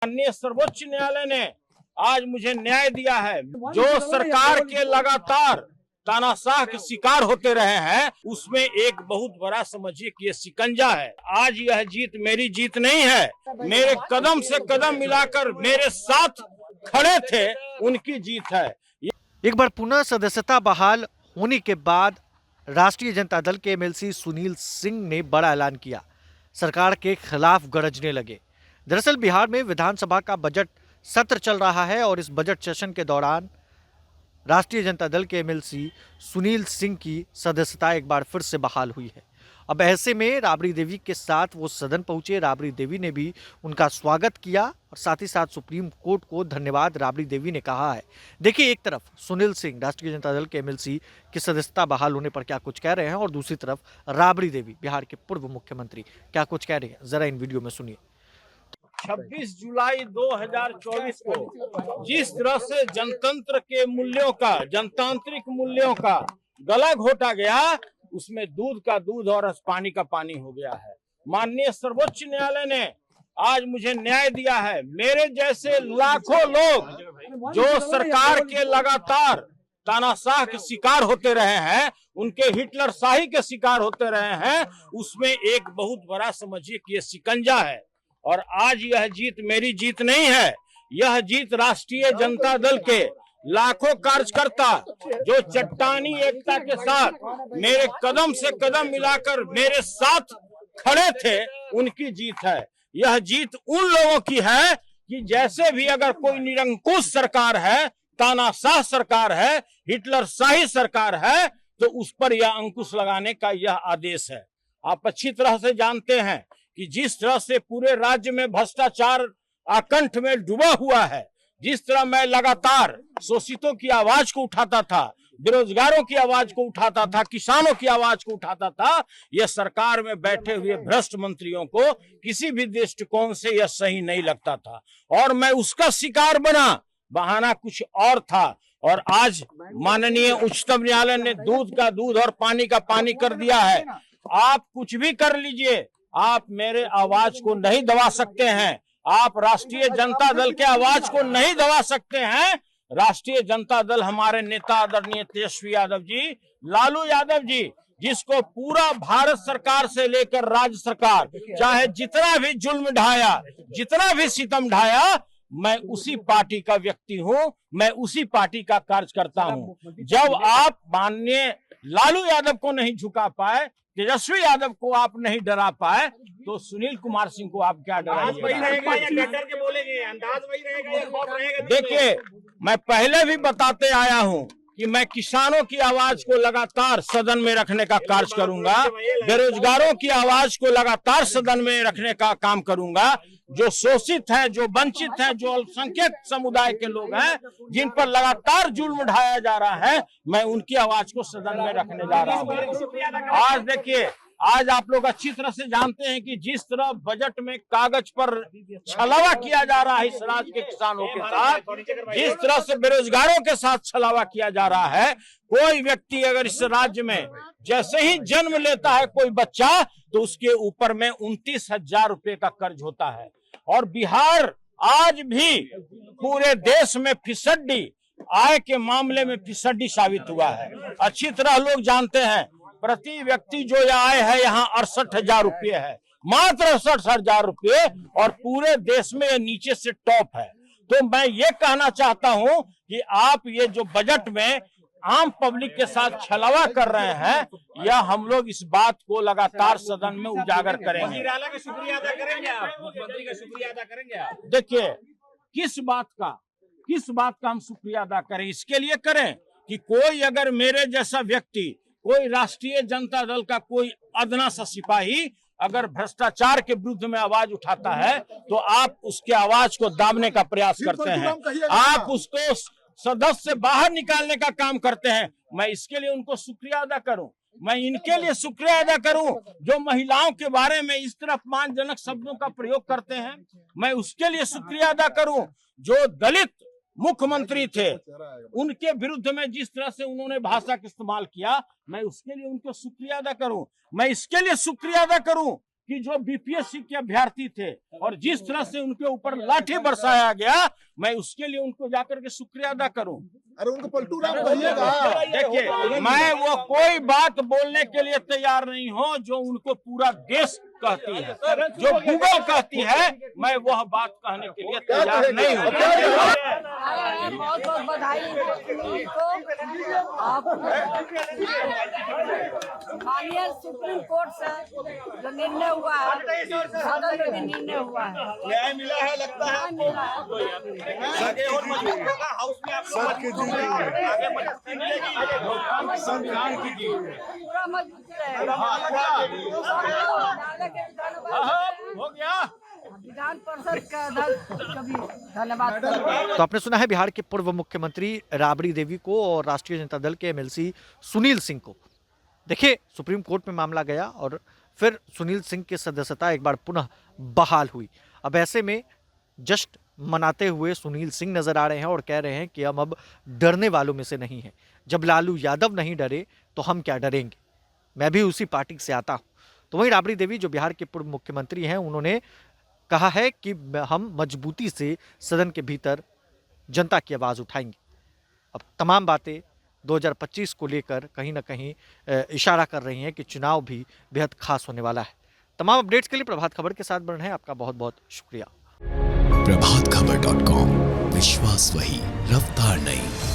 माननीय सर्वोच्च न्यायालय ने आज मुझे न्याय दिया है। जो सरकार के लगातार तानाशाह के शिकार होते रहे हैं, उसमें एक बहुत बड़ा समझिए कि ये शिकंजा है। आज यह जीत मेरी जीत नहीं है, मेरे कदम से कदम मिलाकर मेरे साथ खड़े थे उनकी जीत है। एक बार पुनः सदस्यता बहाल होने के बाद राष्ट्रीय जनता दल के एमएलसी सुनील सिंह ने बड़ा ऐलान किया, सरकार के खिलाफ गरजने लगे। दरअसल बिहार में विधानसभा का बजट सत्र चल रहा है और इस बजट सेशन के दौरान राष्ट्रीय जनता दल के एमएलसी सुनील सिंह की सदस्यता एक बार फिर से बहाल हुई है। अब ऐसे में राबड़ी देवी के साथ वो सदन पहुंचे। राबड़ी देवी ने भी उनका स्वागत किया और साथ ही साथ सुप्रीम कोर्ट को धन्यवाद राबड़ी देवी ने कहा है। देखिए, एक तरफ सुनील सिंह राष्ट्रीय जनता दल के एमएलसी की सदस्यता बहाल होने पर क्या कुछ कह रहे हैं और दूसरी तरफ राबड़ी देवी बिहार के पूर्व मुख्यमंत्री क्या कुछ कह रहे हैं, जरा इन वीडियो में सुनिए। 26 जुलाई 2024 को जिस तरह से जनतंत्र के मूल्यों का, जनतांत्रिक मूल्यों का गला घोटा गया, उसमें दूध का दूध और पानी का पानी हो गया है। माननीय सर्वोच्च न्यायालय ने आज मुझे न्याय दिया है। मेरे जैसे लाखों लोग जो सरकार के लगातार तानाशाह के शिकार होते रहे हैं, उनके हिटलर शाही के शिकार होते रहे हैं, उसमें एक बहुत बड़ा समझिए कि ये शिकंजा है। और आज यह जीत मेरी जीत नहीं है, यह जीत राष्ट्रीय जनता दल के लाखों कार्यकर्ता जो चट्टानी एकता के साथ मेरे कदम से कदम मिलाकर मेरे साथ खड़े थे, उनकी जीत है। यह जीत उन लोगों की है कि जैसे भी अगर कोई निरंकुश सरकार है, तानाशाह सरकार है, हिटलर शाही सरकार है, तो उस पर यह अंकुश लगाने का यह आदेश है। आप अच्छी तरह से जानते हैं कि जिस तरह से पूरे राज्य में भ्रष्टाचार आकंठ में डूबा हुआ है, जिस तरह मैं लगातार शोषितों की आवाज को उठाता था, बेरोजगारों की आवाज को उठाता था, किसानों की आवाज को उठाता था, यह सरकार में बैठे हुए भ्रष्ट मंत्रियों को किसी भी दृष्टिकोण से यह सही नहीं लगता था और मैं उसका शिकार बना। बहाना कुछ और था और आज माननीय उच्चतम न्यायालय ने दूध का दूध और पानी का पानी कर दिया है। आप कुछ भी कर लीजिए, आप मेरे आवाज को नहीं दबा सकते हैं, आप राष्ट्रीय जनता दल के आवाज को नहीं दबा सकते हैं। राष्ट्रीय जनता दल हमारे नेता आदरणीय तेजस्वी यादव जी, लालू यादव जी, जिसको पूरा भारत सरकार से लेकर राज्य सरकार चाहे जितना भी जुल्म ढाया, जितना भी सितम ढाया, मैं उसी पार्टी का व्यक्ति हूं, मैं उसी पार्टी का कार्यकर्ता हूं। जब आप माननीय लालू यादव को नहीं झुका पाए, तेजस्वी यादव को आप नहीं डरा पाए, तो सुनील कुमार सिंह को आप क्या डराएंगे? देखिए, मैं पहले भी बताते आया हूं कि मैं किसानों की आवाज को लगातार सदन में रखने का कार्य करूंगा, बेरोजगारों की आवाज को लगातार सदन में रखने का काम करूंगा, जो शोषित हैं, जो वंचित हैं, जो अल्पसंख्यक समुदाय के लोग हैं, जिन पर लगातार जुल्म ढाया जा रहा है, मैं उनकी आवाज को सदन में रखने जा रहा हूं। आज देखिए, आज आप लोग अच्छी तरह से जानते हैं कि जिस तरह बजट में कागज पर छलावा किया जा रहा है इस राज्य के किसानों के साथ, जिस तरह से बेरोजगारों के साथ छलावा किया जा रहा है, कोई व्यक्ति अगर इस राज्य में जैसे ही जन्म लेता है कोई बच्चा, तो उसके ऊपर में 29,000 रुपए का कर्ज होता है। और बिहार आज भी पूरे देश में फिसड्डी, आय के मामले में फिसड्डी साबित हुआ है। अच्छी तरह लोग जानते हैं, प्रति व्यक्ति जो आय है यहाँ 68,000 रुपये है, मात्र 68,000 रुपये, और पूरे देश में नीचे से टॉप है। तो मैं ये कहना चाहता हूं कि आप ये जो बजट में आम पब्लिक के साथ छलावा कर रहे हैं, या हम लोग इस बात को लगातार सदन में उजागर करेंगे। शुक्रिया अदा करेंगे आप, मुख्यमंत्री का शुक्रिया अदा करेंगे आप। देखिए, किस बात का हम शुक्रिया अदा करें? इसके लिए करें कि कोई अगर मेरे जैसा व्यक्ति, कोई राष्ट्रीय जनता दल का कोई अदना सा सिपाही अगर भ्रष्टाचार के विरुद्ध में आवाज उठाता है, तो आप उसके आवाज को दाबने का प्रयास करते हैं, आप उसको सदस्य से बाहर निकालने का काम करते हैं। मैं इसके लिए उनको शुक्रिया अदा करूं, मैं इनके लिए शुक्रिया अदा करूं जो महिलाओं के बारे में इस तरह अपमानजनक शब्दों का प्रयोग करते हैं। मैं उसके लिए शुक्रिया अदा करूं जो दलित मुख्यमंत्री थे, उनके विरुद्ध में जिस तरह से उन्होंने भाषा का इस्तेमाल किया, मैं उसके लिए उनको शुक्रिया अदा करूं। मैं इसके लिए शुक्रिया अदा करूं कि जो बीपीएससी के अभ्यर्थी थे और जिस तरह से उनके ऊपर लाठी बरसाया गया, मैं उसके लिए उनको जाकर के शुक्रिया अदा करूं। अरे उनको पलटू राम कहिएगा। देखिए, मैं वो कोई बात बोलने के लिए तैयार नहीं हूं जो उनको पूरा देश कहती है, जो गूगल कहती है, मैं वह बात कहने के लिए तैयार नहीं हूं। बहुत बहुत बधाई को आप माननीय सुप्रीम कोर्ट से जो निर्णय हुआ है, सदन में भी निर्णय हुआ है, न्याय मिला है, लगता है। न्याय मिला है। आगे और मजबूत होगा, हाउस में आप लोग आगे मजबूती मिलेगी। संविधान कीजिए, पूरा मजबूत रहेगा। हो गया। विधान परिषद का अध्यक्ष का भी धन्यवाद करूंगा। तो आपने सुना है बिहार के पूर्व मुख्यमंत्री राबड़ी देवी को और राष्ट्रीय जनता दल के एमएलसी सुनील सिंह को। देखिए, सुप्रीम कोर्ट में मामला गया और फिर सुनील सिंह की सदस्यता एक बार पुनः बहाल हुई। अब ऐसे में जस्ट मनाते हुए सुनील सिंह नजर आ रहे हैं और कह रहे हैं कि हम अब डरने वालों में से नहीं हैं। जब लालू यादव नहीं डरे तो हम क्या डरेंगे, मैं भी उसी पार्टी से आता हूं। तो वहीं राबड़ी देवी जो बिहार के पूर्व मुख्यमंत्री हैं, उन्होंने कहा है कि हम मजबूती से सदन के भीतर जनता की आवाज़ उठाएंगे। अब तमाम बातें 2025 को लेकर कहीं ना कहीं इशारा कर रही हैं कि चुनाव भी बेहद खास होने वाला है। तमाम अपडेट्स के लिए प्रभात खबर के साथ बन रहे हैं। आपका बहुत बहुत शुक्रिया। प्रभातखबर.com, विश्वास वही, रफ्तार नहीं।